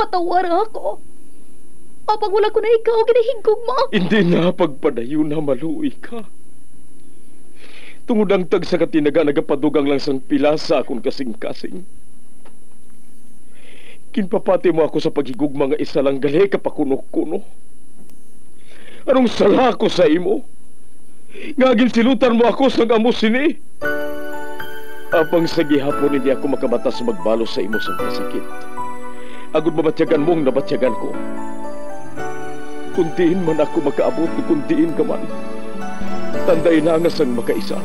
patawar ako. Apag wala ko na ikaw, ginahigog mo. Hindi na pagpadayo na maluoy ka. Tungod ang tag sa katinaga nagapadugang lang sang pilasa akong kasing-kasing. Kinpapati mo ako sa paghigugma nga isa lang gali kapakuno-kuno. Anong sala ko sa imo? Ngagin silutan mo ako sang amo sini. Apang sa gihapon hindi ako makabatas magbalo sa imo sang kasakit. Agud mabatyagan mong nabatyagan ko. Kundiin man ako makaabot, kundiin ka man. Tanday na nga sang makaisa.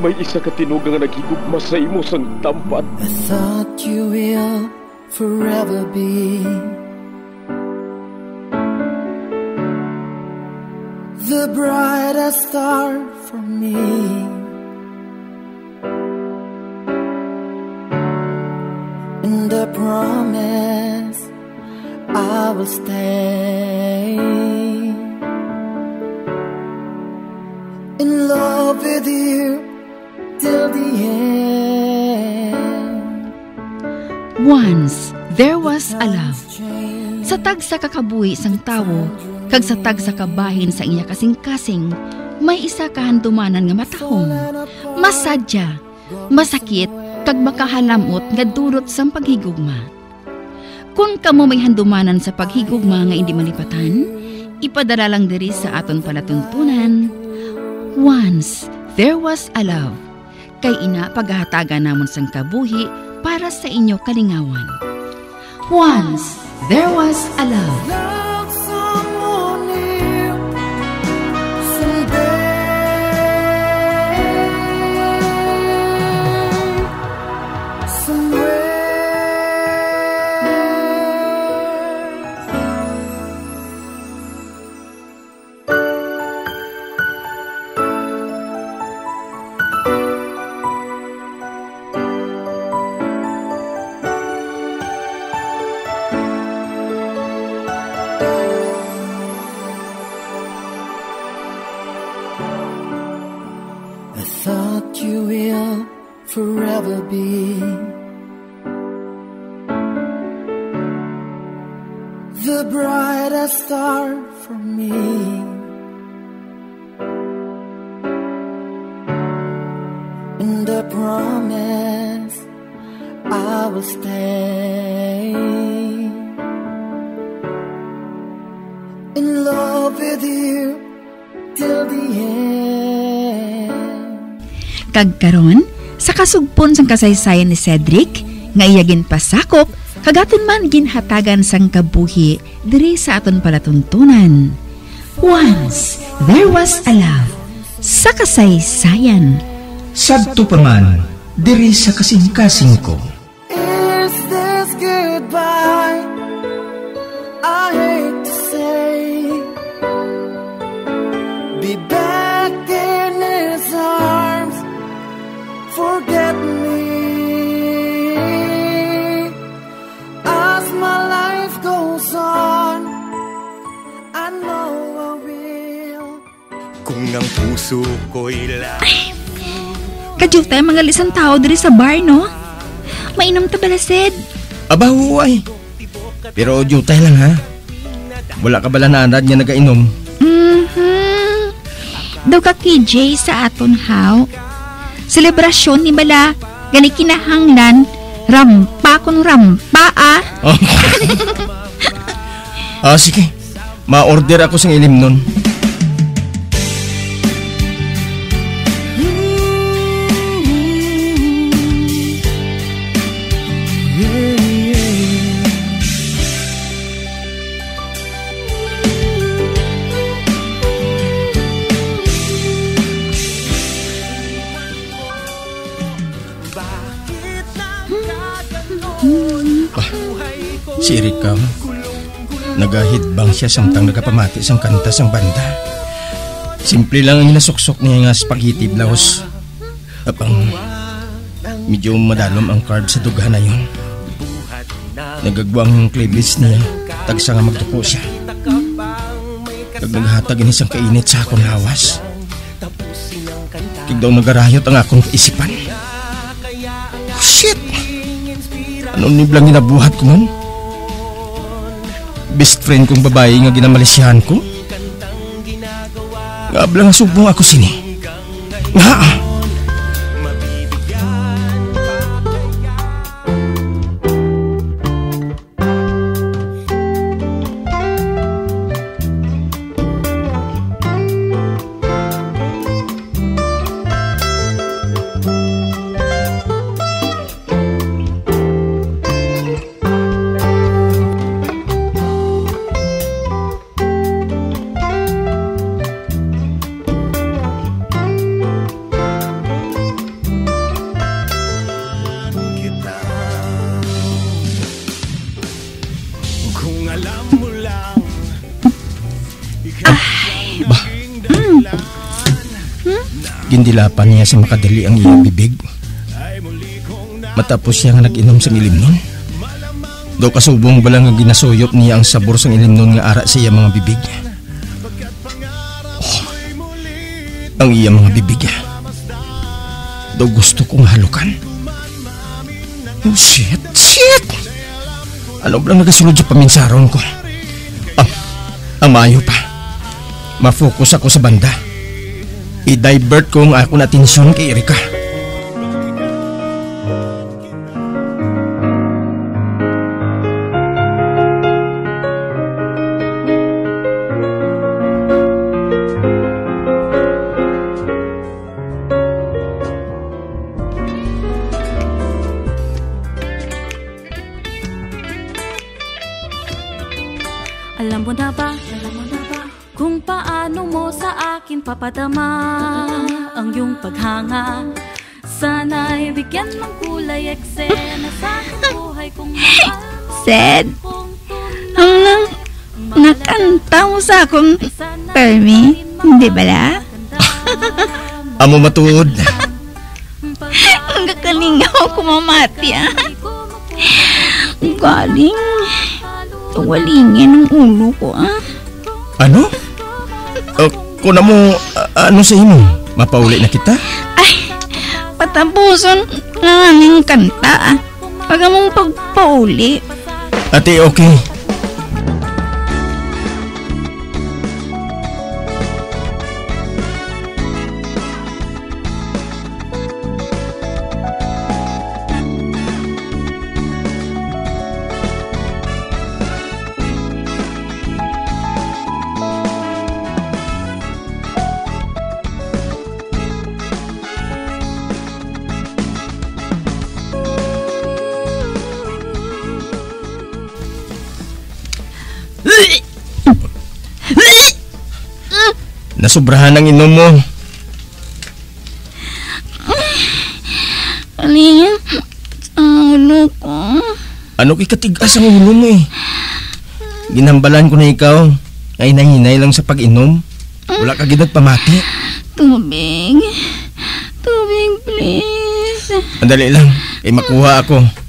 May isa ka tinugang nga naghigugma sa imo sang tampad. I thought you will forever be the brightest star for me. And I promise I will stay in love with you till the end. Once there was a love. Sa tag sa kakabuhi sang tawo, kag sa tag sa kabahin sa iya kasing-kasing, may isa kahandumanan nga matahong, masadya, masakit, kag makahalamot nga durot sang paghigugma. Kung kamo may handumanan sa paghigugma nga hindi malipatan, ipadala lang diri sa aton palatuntunan. Once there was a love. Kay ina paghahatagan namon sang kabuhi para sa inyo kalingawan. Once there was a love. Forever be the brightest star for me. And I promise I will stay in love with you till the end. Kagkaron sa kasugpon sang kasaysayan ni Cedric, nga iyagin pasakop, kagaton man ginhatagan sang kabuhi diri sa aton palatuntunan. Once there was a love sa kasaysayan. Sadto pa man diri sa kasing-kasing ko. Is this goodbye? I hate to say, be back in his arms. Forget me as my life goes on. I know I will. Kung ang puso ko'y Kadyo tayo mga lisang tao diri sa bar, no? Mainom ta bala, Sed? Aba, huway. Pero jutay lang, ha? Wala ka bala na anad niya nagainom? Daw ka KJ sa aton, how? Selebrasyon ni bala, gani kinahanglan, rampa kung rampa, ah. Sige. Ma-order ako sang ilim nun. Si Erika, nagahidbang siya samtang nagapamati sang kanta sang banda. Simple lang ang inasuksok niya nga spaghetti blouse. Apang medyo madalom ang carb sa dugha na yun. Nagagwang yung playlist niya, tagsa nga magtupo siya. Kag naghatag isang kainit sa akong lawas. Kag daw nagarayot ang akong kaisipan. Oh, shit! Ano niblang ginabuhat ko man? best friend kong babae nga ginamalisyahan ko. Nga abla nga subong ako sini. Nga gindilapan niya sa makadali ang iyang bibig. Matapos siya nga nag-inom sa ilimnon. Daw kasubong bala nga ginasuyop niya ang sabor sa ilimnon nga ara sa iyang mga bibig. Oh, ang iyang mga bibig. Daw gusto kong halukan. Oh shit. Ano ba nagasulod sa paminsaron ko? Ang maayo pa. Ma-focus ako sa banda. I-divert ko ang akong atensyon kay Erika. Alam mo na ba kung paano mo sa akin papadama ang iyong paghanga? Sana'y bigyan ng kulay eksena sa aking buhay kong mahal. Sed, ang nakanta mo sa akong permi, hindi bala? Amo matuod. Ang kakalingaw ko mamati, Galing. Tuwalingin ang ulo ko, Ano? Kuna mo, ano sa imo? Mapauli na kita? Ay, patapuson na aming kanta, Pag among pagpauli. Ate, okay. Nasubrahan ang inom mo. Alin, ulo ko. Ano kikatigas ang ulo mo Ginambalan ko na ikaw. Ay nahinay lang sa pag-inom. Wala ka ginagpamati. Tubig. Tubig, please. Andali lang. Makuha ako.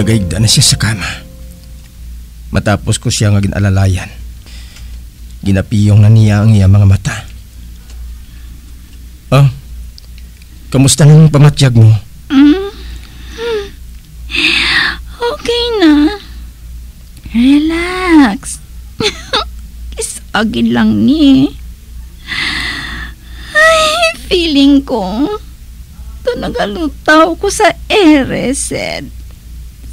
Nagaigda na siya sa kama. Matapos ko siya nga ginalalayan. Ginapiyong na niya ang iya mga mata. Kamusta nang pamatyag mo? Okay na. Relax. Isagin lang ni. Ay, feeling ko ito nagalutaw ko sa Eresed.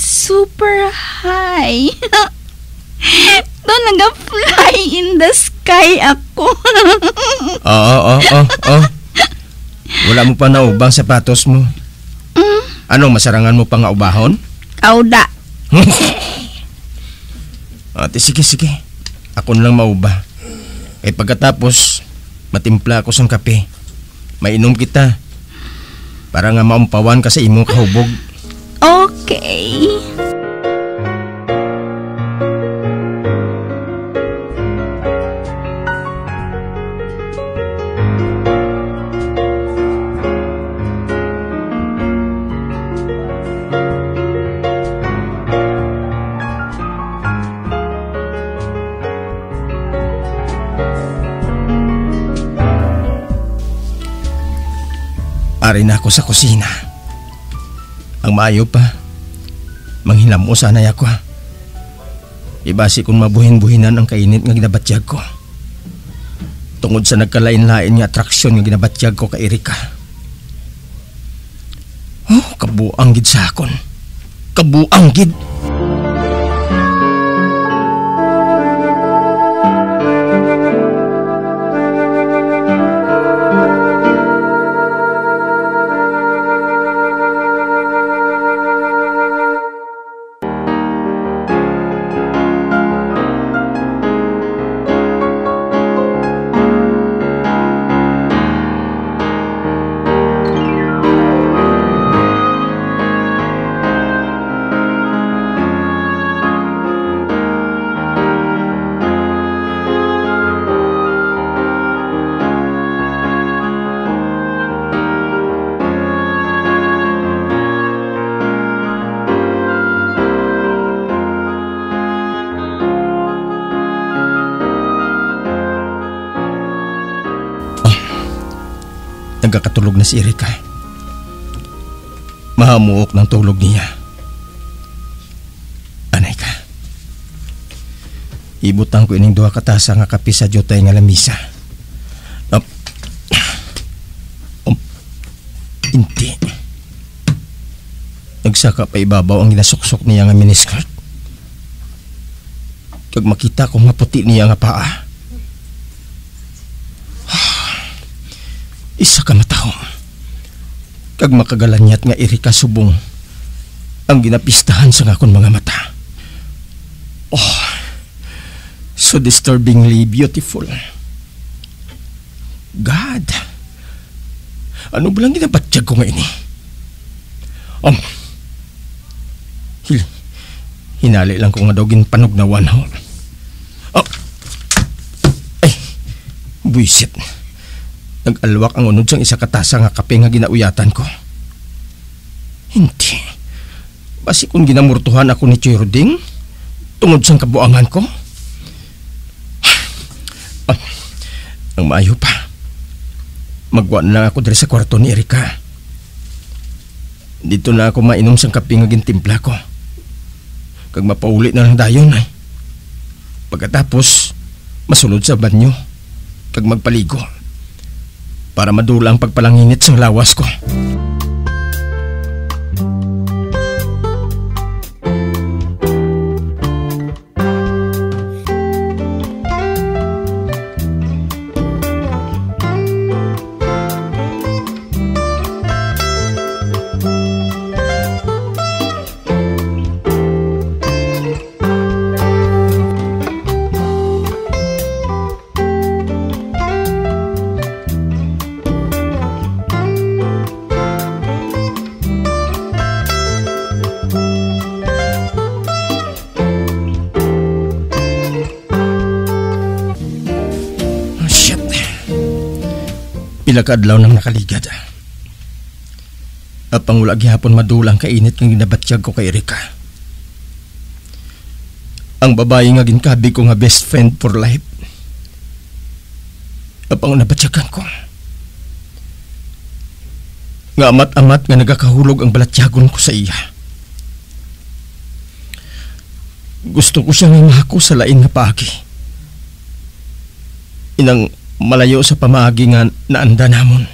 Super high. Ito naga-fly in the sky ako. Oo. Wala mo pa naubang sapatos mo. Ano, masarangan mo pa nga ubahon? Kauda. Ate, sige. Ako na lang mauba. Pagkatapos, matimpla ako sa kape. Mainom kita. Para nga maumpawan ka sa imong kahubog. Okay. Ari na ako sa kusina. Ang maayo pa, manghilam mo sanay ako. Ibasi kung mabuhin-buhinan ang kainit nga ginabatyag ko. Tungod sa nagkalain-lain nga atraksyon nga ginabatyag ko kay Erika. Oh, kabuang gid sa akon. Kabuang gid. Nagkakatulog na si Erika. Mahamuok ng tulog niya. Anay ka. Ibutang ko ining duha katasa nga kape sa jotay nga lamisa. Inti. Nagsaka pa ibabaw ang ginasuksok niya nga miniskirt. Kag makita ko maputi niya nga paa. Isa ka matahong. Kag makagalanyat nga Erika subong ang ginapistahan sa akon mga mata. Oh, so disturbingly beautiful. God, ano ba lang ginabatyag ko nga ini? Hinali lang ko nga daw ginpanugnawan ho. Ay, buisit. Nag-alwak ang unod sang isa katasa nga kape nga ginauyatan ko. Hindi. Basi kung ginamurtuhan ako ni Chiroding, tungod sang kabuangan ko. Ang maayo pa. Magwan lang ako diri sa kwarto ni Erika. Dito na ako mainom sang kape nga gintimpla ko. Kag mapauli na lang dayon ay. Pagkatapos, masulod sa banyo. Kag magpaligo. Para madula ang pagpalanginit sa lawas ko. Pila ka adlaw nang nakaligad. Apang wala gihapon madulang kainit ng ginabatyag ko kay Erika. Ang babae nga ginkabi ko nga best friend for life. Apang nabatyagan ko. Nga amat-amat nga nagakahulog ang balatyagon ko sa iya. Gusto ko siyang mahako sa lain nga paagi. Inang malayo sa pamaagi nga naanda namon.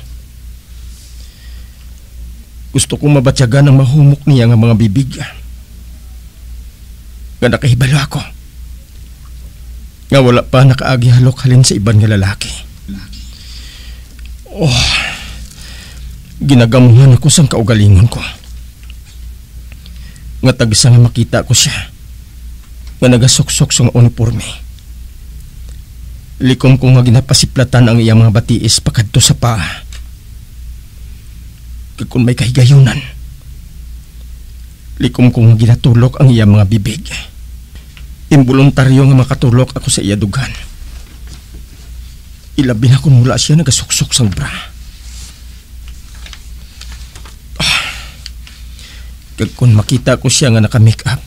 Gusto kong mabatyagan ang mahumok niya nga mga bibig. Nga nakahibalo ako. Nga wala pa nakaagi halok halin sa iban nga lalaki. Oh, ginagamuhan ako sang kaugalingon ko. Nga tagsa nga makita ko siya. Nga nagasuksok sa uniforme. Likom kong nga ginapasiplatan ang iyang mga batiis pakadto sa paa. Kung may kahigayunan. Likom kong nga ginatulok ang iyang mga bibig. Imboluntaryo nga makatulok ako sa iya dugan. Ilabi na kung mula siya nagasuksok sang bra. Kung makita ko siya nga naka-make up.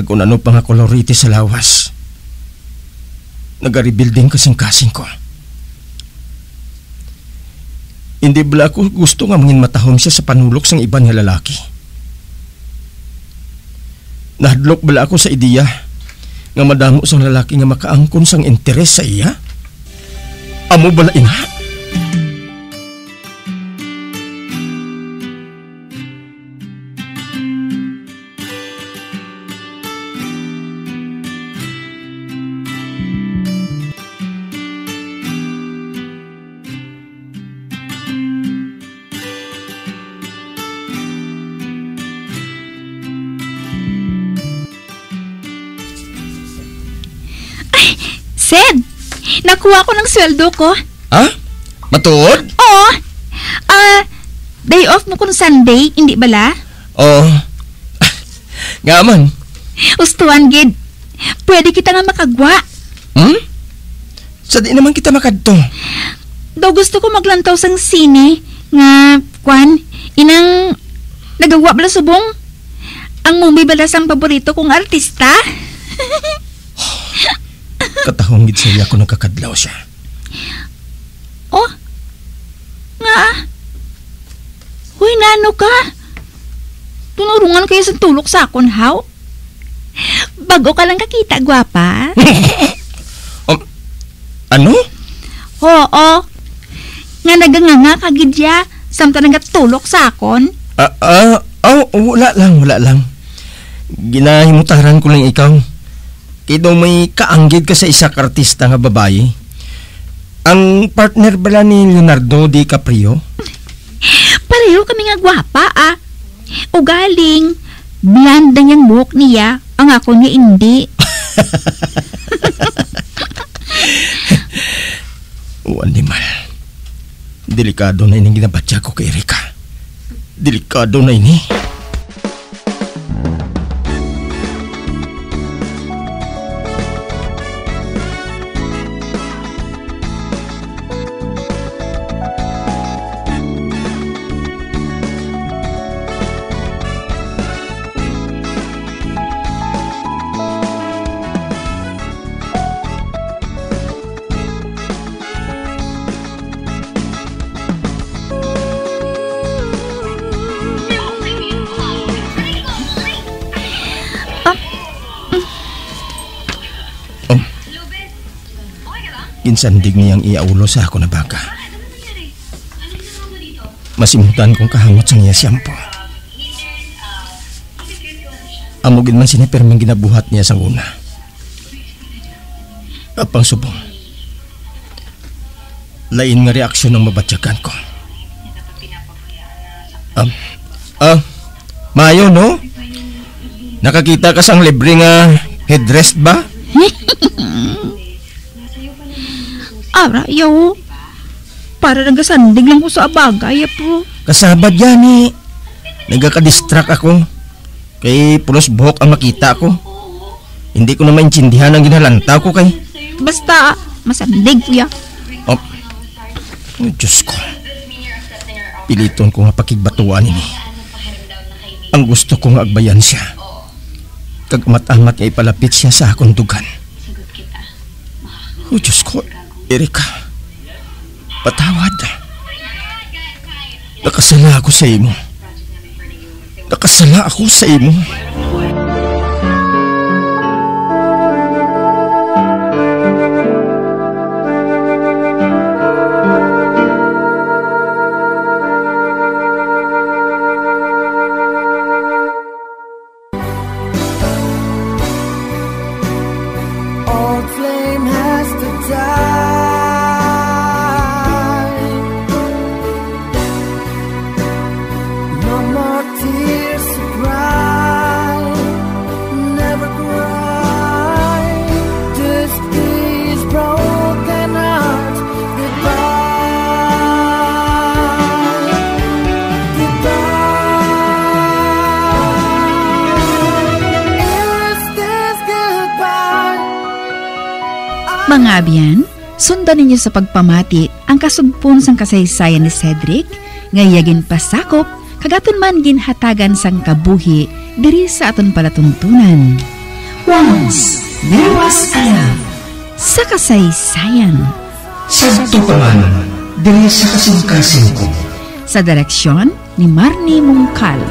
Kung ano pa nga kolorite sa lawas. Nag-rebuilding kasing-kasing ko. Hindi bala ako gusto nga mangin matahom siya sa panulok sang iban nga lalaki. Nahadlok bala ako sa ideya nga madamo sang lalaki nga makaangkon sang interes sa iya. Amo bala ina? Sed, nakuha ko ng sweldo ko. Ha? Matuod? Oo. Day off mo kung Sunday, hindi bala? Oo. Nga man. Ustuan, gid. Pwede kita nga makagwa. Sa di naman kita makadto. Daw gusto ko maglantaw sang sine. Nga, kwan, inang nagawa bala subong. Ang movie bala sang paborito kong artista. Katahong gid saya ko nagkakadlaw siya. Oh? Nga? Huy, nano ka? Tunurungan kayo sa tulok sa akon, haw? Bago ka lang kakita, gwapa. Ano? Oo. Nga naganganga kagidya samtang nagatulok sa akon. Wala lang. Ginahimutaran ko lang ikaw. Kaya daw may kaanggid ka sa isa ka artista nga babae. Ang partner bala ni Leonardo DiCaprio? Pareho kami nga gwapa, Ugaling, blanda niyang buhok niya, ang ako niya hindi. Animal. Delikado na ining ginabatya ko kay Erika. Delikado na ini. Ginsandig niyang iaulo sa ako na baka. Masimutan kong kahangot sa niya siyampo. Amugin man sinipermang ginabuhat niya sa una. Apang subong. Lain nga reaksyon ng mabatyagan ko. Mayo, no? Nakakita ka sang libre nga headrest ba? Arayaw. Para nagasandig lang ko sa abagay, po. Kasabad yan Nagakadistract ako. Kay pulos buhok ang makita ko. Hindi ko na maintindihan ang ginalantaw ko kay. Basta, masandig, kuya. Oh, Diyos ko. Piliton ko nga pakigbatuan ini. Ang gusto ko nga agbayan siya. Kagamat-amat nga ipalapit siya sa akong dugan. Oh, Diyos ko. Erika, patawad. Nakasala ako sa imo. Nakasala ako sa imo. Old flame has to die. Mga abyan, sundan ninyo sa pagpamati ang kasugpon sang kasaysayan ni Cedric, ngayagin pasakop, kagaton man ginhatagan sang kabuhi, diri sa aton palatuntunan. Once, there was a love. Sa kasaysayan. Sa tupangan diri sa kasing-kasing ko. Sa direksyon ni Marnie Mungkal.